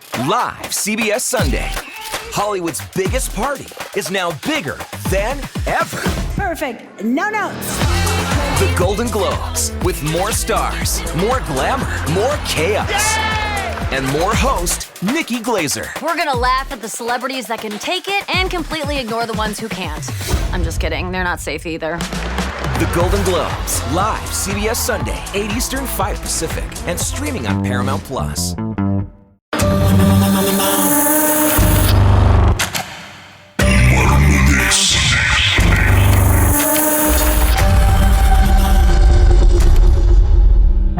Live CBS Sunday. Hollywood's biggest party is now bigger than ever. Perfect. No notes. The Golden Globes, with more stars, more glamour, more chaos, and more host Nikki Glazer. We're gonna laugh at the celebrities that can take it and completely ignore the ones who can't. I'm just kidding. They're not safe either. The Golden Globes, live CBS Sunday, 8 Eastern, 5 Pacific, and streaming on Paramount Plus.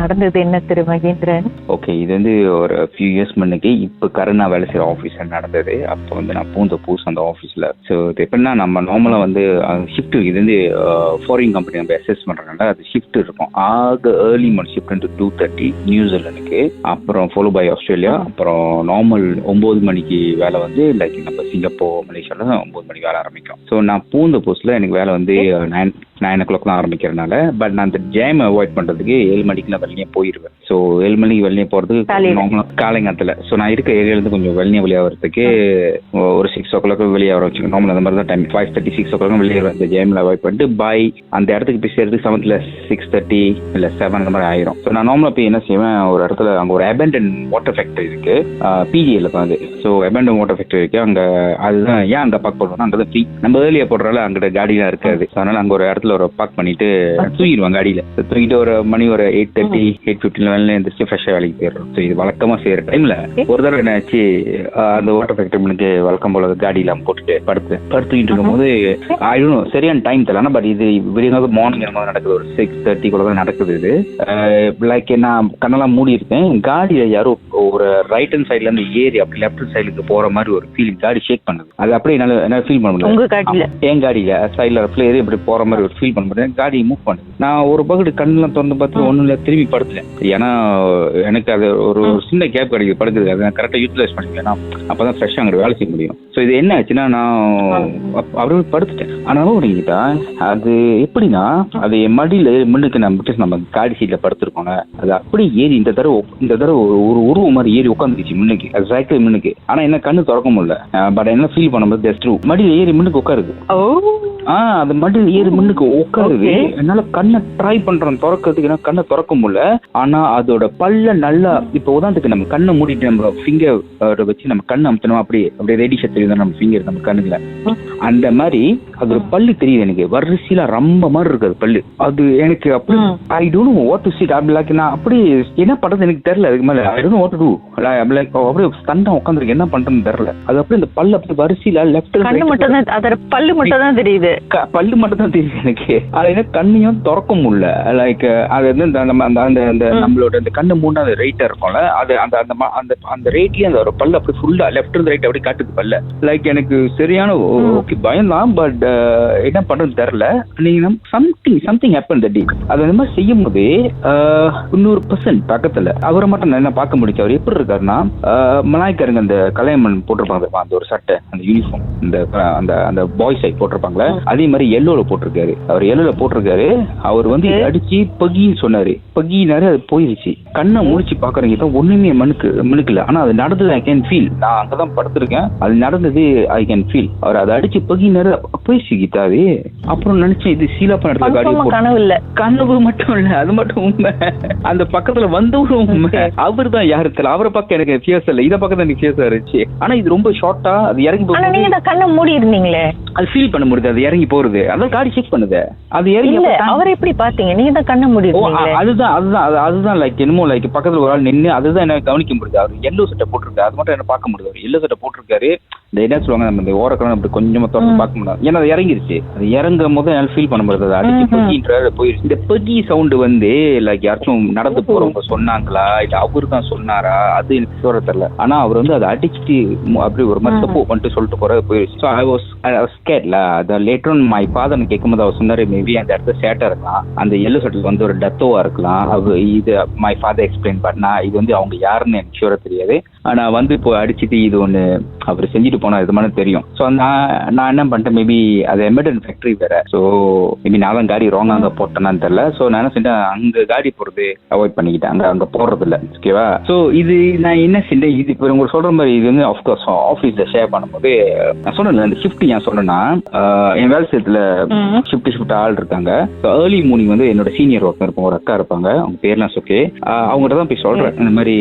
நடந்தது என்ன திரு Mahendran? Okay, இது வந்து ஒரு few years முன்னுக்கு இப்போ current வேலை செய்கிற ஆஃபீஸில் நடந்தது. அப்போ வந்து நான் பூந்த புதுசு அந்த ஆஃபீஸில். ஸோ இது எப்படின்னா, நம்ம நார்மலாக வந்து ஷிஃப்ட், இது வந்து ஃபாரின் கம்பெனி நம்ம அசஸ் பண்ணுறதுனால அது ஷிஃப்ட் இருக்கும். ஏர்லி மார்னிங் ஷிஃப்ட் 2:30 நியூசிலாண்டுக்கு, அப்புறம் ஃபாலோ பை ஆஸ்திரேலியா, அப்புறம் நார்மல் 9 மணிக்கு வேலை வந்து லைக் நம்ம சிங்கப்பூர், மலேசியாவில் 9 மணிக்கு வேலை ஆரம்பிக்கும். ஸோ நான் பூந்த புதுசில் எனக்கு வேலை வந்து 9 o'clock தான் ஆரம்பிக்கிறதுனால, பட் நான் அந்த ஜேம் அவாய்ட் பண்ணுறதுக்கு 7 மணிக்கு நான் வெளியே போயிடுவேன். ஸோ 7 மணிக்கு வெளியே போகிறதுக்கு நார்மலாக காலைங்காலத்தில். ஸோ நான் இருக்க ஏரியாவிலேருந்து கொஞ்சம் வெளியே வரதுக்கு ஒரு 6 o'clock வெளியே வர வச்சுக்கோங்க. நார்மல் அந்த மாதிரி தான் டைம். 5:30 6 o'clock வெளியே வருவேன். இந்த ஜேமில் அவாய்ட் பண்ணிட்டு பை அந்த இடத்துக்கு போய் சேர்றதுக்கு 6:30 இல்லை 7 அந்த மாதிரி ஆயிரும். ஸோ நான் நார்மலாக போய் என்ன செய்வேன், ஒரு இடத்துல அங்கே ஒரு அபேண்டன் வாட்டர் ஃபேக்டரி இருக்கு, பிஜியில் தான் அது. ஸோ அபேண்டன் வாட்டர் ஃபேக்டரி இருக்கு அங்கே. அதுதான் ஏன் அங்கே பார்க் பண்ணுவோம்னா, அங்கே தான் ஃப்ரீ. நம்ம ஏர்லியா போடுறதால அங்கிட்ட காடிலாம் இருக்காது. ஸோ அதனால அங்கே ஒரு இடத்துல ஒரு பார்க் பண்ணிட்டு தூக்கிடுவாங்க காடியில. தூக்கிட்டு ஒரு மணி ஒரு 8:30 8:15 வேலை எழுந்திரிச்சு ஃப்ரெஷ்ஷாக வேலைக்கு போயிடுறோம். ஸோ இது வழக்கமாக செய்யற டைம்ல ஒரு தடவை என்ன ஆச்சு, அந்த வாட்டர் ஃபேக்டரிக்கு வழக்கம் போல காடியெல்லாம் போட்டுட்டு படுத்துக்கிட்டு இருக்கும்போது ஆயிடும் சரியான டைம் தெரியல. பட் இது விடிய மார்னிங் நடக்குது, ஒரு 6:30 கூட நடக்குது. இது லைக் நான் கண்ணெல்லாம் மூடி இருக்கேன். காடியில யாரும் ஒரு ரைட் ஹேண்ட் சைட்ல இருந்து ஏறி அப்படி லெஃப்ட் சைடுக்கு போற மாதிரி ஒரு ஃபீலிங். காடி ஷேக் பண்ணுது. அது அப்படியே என்னால ஃபீல் பண்ண முடியல. என் காடியில சைட்ல ஏறி இப்படி போற மாதிரி ஒரு ஃபீல் பண்ண முடியாது. காடி மூவ் பண்ணுது. நான் ஒரு பக்கத்து கண்ணெல்லாம் திறந்து பார்த்து ஒன்றும் இல்லை, திரும்பி படுத்துட்டேன். ஏன்னா எனக்கு அது ஒரு சின்ன கேப் கிடைக்குது படுக்குது. அதை நான் கரெக்டாக யூட்டிலைஸ் பண்ணிக்கலாம். அப்பதான் ஃப்ரெஷ்ஷாக அங்கே வேலை செய்ய முடியும். ஸோ இது என்ன ஆச்சுன்னா, நான் அப்படியே படுத்துட்டேன். ஆனாலும் அப்படிங்கிட்டா அது எப்படின்னா, அது என் மடியில் முன்னுக்கு நம்ம காடி சீட்ல படுத்துருக்கோங்க. அது அப்படியே ஏறி இந்த தடவை ஒரு உருவம் மாதிரி ஏறி உட்காந்துருச்சு முன்னுக்கு. அது சைக்கிள் முன்னுக்கு. ஆனா என்ன கண்ணு திறக்க முடியல. பட் என்ன ஃபீல் பண்ணும்போது ஜஸ்ட் மடியில் ஏறி முன்னுக்கு உட்காருது. அது மடியில் ஏறி முன்னுக்கு உட்காருது. என்னால கண்ணை ட்ரை பண்றேன் திறக்கிறதுக்கு, ஏன்னா கண்ணை திறக்க முடியல. ஆனா அதோட பல்ல நல்லா, இப்போ உதாரணத்துக்கு நம்ம கண்ணை மூடிட்டு நம்ம ஃபிங்கர் வச்சு நம்ம கண்ணை அமுத்தணும், அப்படியே ரெடிஷா தெரியுது நம்ம ஃபிங்கர் நம்ம கண்ணுல. அந்த மாதிரி அதோட பல்லு தெரியுது எனக்கு. வரிசையில ரொம்ப மாதிரி இருக்கு அது பல்லு. அது எனக்கு அப்படி I don't know what to சீட். அப்படி லைக் நான் அப்படி என்ன பண்றது எனக்கு தெரியல. அதுக்கு மேல I don't know what to do. Like அப்படியே ஸ்டண்டா உட்காந்துருக்கு, என்ன பண்றதுன்னு தெரியல. அது அப்படியே இந்த பல்லு அப்படி வரிசையில லெஃப்ட் கண்ணு மட்டும் தான், அதோட பல்லு மட்டும் தான் தெரியுது. பல்லு மட்டும் தான் தெரியுது எனக்கு. அது என்ன கண்ணையும் திறக்க முடியல. லைக் அது வந்து அந்த நம்மளோட அந்த கண்ணு மூணாவது ரைட்டா இருக்கும்ல, அது அந்த ரைட்லயே அந்த ஒரு பல்லு அப்படி ஃபுல்லா லெஃப்ட் இருந்து ரைட் அப்படி காட்டுது பல்ல. லைக் எனக்கு சரியான ஓகே பயம் தான். பட் என்ன பண்றது தெரியல. நீங்க சம்திங் ஹேப்பன் தட் டே. அது அந்த மாதிரி செய்யும் போது 100% பக்கத்துல அவரை மட்டும் என்ன பார்க்க முடிச்சு. அவர் எப்படி இருக்காருன்னா, மலாய்க்காரங்க அந்த கலையம்மன் போட்டிருப்பாங்க அந்த ஒரு சட்டை, அந்த யூனிஃபார்ம், அந்த பாய்ஸ் ஐ போட்டிருப்பாங்கல்ல, அதே மாதிரி எல்லோல போட்டிருக்காரு. அவர் எல்லோல போட்டிருக்காரு. அவர் வந்து அடிச்சு பகின்னு சொன்னாரு. பகினாரு, அது போயிருச்சு. கண்ணை முடிச்சு பாக்குறீங்க ஒண்ணுமே மனுக்கல. ஆனா அது நடந்தது ஐ கேன் ஃபீல். நான் அங்கதான் படுத்திருக்கேன். அது நடந்தது ஐ கேன் ஃபீல். அவர் அதை அடிச்சு பகினாரு, போயிடுச்சு கீதாவே. அப்புறம் நினைச்சேன் இது சீலாப்பா இடத்துல கனவு மட்டும் இல்ல, அது மட்டும் உண்மை. அந்த பக்கத்துல வந்தவரும் உண்மை. அவர் தான் யாரு தெரியல. அவரை பக்கம் எனக்கு ஃபியர்ஸ் இல்ல, இதை பக்கம் எனக்கு ஃபியர்ஸா இருந்துச்சு. ஆனா இது ரொம்ப ஷார்ட்டா அது இறங்கி போகுது. கண்ணை மூடி இருந்தீங்களே, அது ஃபீல் பண்ண முடியுது. அது இறங்கி போறது, அதான் காடி செக் பண்ணுது. அது இறங்கி அவர் எப்படி பாத்தீங்க? நீங்க தான் கண்ணை மூடி. அதுதான் லைக் என்னமோ லைக் பக்கத்துல ஒரு ஆள் நின்று, அதுதான் என்ன கவனிக்க முடியுது. அவர் எல்லோ சட்டை போட்டிருக்காரு, அது மட்டும் என்ன பார்க்க முடியாது. அவர் எல்லோ சட்டை போட்டிருக்காரு. இந்த என்ன சொல்லுவாங்க, நம்ம இந்த ஓரக்கணும் அப்படி கொஞ்சமா திறந்து பார்க்க முடியாது. ஏன்னா அது இறங்கிருச்சு. அது இறங்கும் போது என்னால ஃபீல் பண்ண முடியாது. அது அடிச்சு பகின்ற போயிருச்சு. இந்த பகி சவுண்டு வந்து லைக் யாருக்கும் நடந்து போறவங்க சொன்னாங்களா இல்ல அவரு தான் சொன்னாரா, அது எனக்கு சொல்ல தெரியல. ஆனா அவர் வந்து அதை அடிச்சுட்டு அப்படி ஒரு மாதிரி தப்பு பண்ணிட்டு சொல்லிட்டு போறது போயிருச்சு. ஸோ ஐ வாஸ் ஸ்கேர்ட்ல. அது லேட்டர் ஆன் மை ஃபாதர் கேட்கும்போது அவர் சொன்னாரு, மேபி அந்த இடத்துல சேட்டா இருக்கலாம், அந்த எல்லோ சட்டில் வந்து ஒரு டெத்தோவா இருக்கலாம். அது இது மை ஃபாதர் எக்ஸ்பிளைன் பண்ணா, இது வந்து அவங்க யாருன்னு எனக்கு ஷூரா தெரியாது. ஆனா வந்து இப்போ அடிச்சுட்டு இது ஒண்ணு அவர் செஞ்சுட்டு போனா இது மாதிரி தெரியும். ஸோ நான் என்ன பண்ணிட்டேன், மேபி அது எமிடன் ஃபேக்டரி வேற. ஸோ மேபி நான் தான் காடி ராங் அங்கே போட்டேன்னு தெரியல. ஸோ நான் என்ன செஞ்சேன், அங்கே காடி போடுறது அவாய்ட் பண்ணிக்கிட்டேன், அங்கே போடுறது இல்லை. ஓகேவா? ஸோ இது நான் என்ன செஞ்சேன், இது இப்போ உங்களுக்கு சொல்ற மாதிரி இது வந்து ஆஃப்கோர்ஸ் ஆஃபீஸில் ஷேர் பண்ணும்போது நான் சொன்னேன் இந்த ஷிஃப்ட் ஏன் சொன்னேன்னா, என் வேலை செய்யறதுல ஷிஃப்ட் ஆள் இருக்காங்க. ஏர்லி மார்னிங் வந்து என்னோட சீனியர் ஒருத்தர் இருப்பாங்க, ஒரு அக்கா இருப்பாங்க, அவங்க பேர்லாம் ஓகே. அவங்ககிட்ட தான் போய் சொல்றேன் இந்த மாதிரி,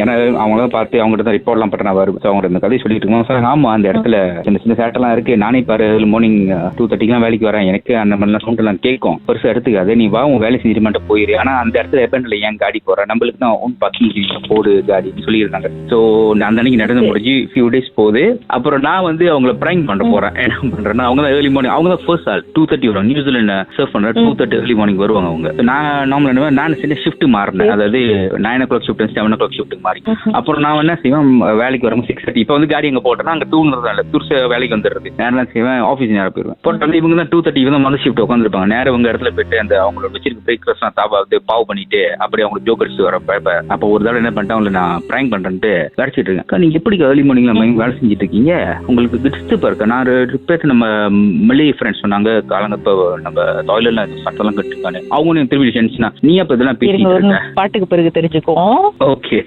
ஏன்னா அவங்க தான் பார்த்து அவங்ககிட்ட தான் ரிப்போர்ட்லாம் பட்டு நான் வருவேன். அவங்க இந்த கதையை சொல்லிட்டு இருக்கோம். சார் ஆமா அந்த இடத்துல சின்ன சின்ன சேட்டெல்லாம் இருக்கு, நானே பாரு ஏர்லி மார்னிங் 2:30 வேலைக்கு வரேன், எனக்கு அந்த மாதிரிலாம் சவுண்டெல்லாம் கேட்கும், பெருசாக எடுத்துக்காது, நீ வா உன் வேலை செஞ்சுட்டு மட்டும் போயிரு. ஆனா அந்த இடத்துல எப்பண்டில் ஏன் காடி போறேன், நம்மளுக்கு தான் ஓன் பார்க்கிங் போடு காடின்னு சொல்லியிருக்காங்க. ஸோ அந்த அன்னைக்கு நடந்து முடிஞ்சு ஃபியூ டேஸ் போகுது. அப்புறம் நான் வந்து அவங்கள ப்ராங்க் பண்ண போறேன். என்ன பண்றேன்னா, அவங்க தான் ஏர்லி மார்னிங், அவங்க தான் ஃபர்ஸ்ட் ஆள் 2:30 வரும். நியூசிலாந்து சர்ஃப் பண்ற 2:30 ஏர்லி மார்னிங் வருவாங்க அவங்க. நான் நார்மலா நான் சின்ன ஷிஃப்ட் மாறினேன், அதாவது 9 o'clock ஷிஃப்ட் 7 o'clock ஷிஃப்ட் மாறி. அப்புறம் நான் என்ன செய்வேன், வேலைக்கு வரும்போது 6:30 இப்போ வந்து காடி அங்கே போட்டேன்னா அங்கே தூங்குறது இல்லை, துருச வேலைக்கு வந்துடுறது. நேரம் தான் செய்வேன், ஆஃபீஸ் நேரம் போயிடுவேன். போட்டு வந்து இவங்க தான் 2:30 இவங்க வந்து ஷிஃப்ட் உட்காந்துருப்பாங்க. நேரம் உங்க இடத்துல போயிட்டு அந்த அவங்களோட வச்சிருக்க பிரேக்ஃபாஸ்ட்லாம் தாபாவது பாவ் பண்ணிட்டு அப்படியே அவங்களுக்கு ஜோக் அடிச்சு வரப்ப அப்போ ஒரு தடவை என்ன பண்ணிட்டேன், அவங்களை நான் ப்ராங்க் பண்றேன்ட்டு வரைச்சிட்டு இருக்கேன். நீங்க எப்படி ஏர்லி மார்னிங்ல வேலை செஞ்சுட்டு இருக்கீங்க, உங்களுக்கு கிட்ஸ் பாருக்க. நான் பேர் நம்ம மல்லிகை ஃப்ரெண்ட்ஸ் சொன்னாங்க, காலங்க இப்போ நம்ம டாய்லெட்ல சட்டெல்லாம் கட்டிருக்கானு. அவங்க திரும்பி சென்ஸ்னா நீ அப்ப இதெல்லாம் பேசிட்டு இருக்க, பாட்டுக்கு பிறகு தெரிஞ்சுக்கோ. ஓகே.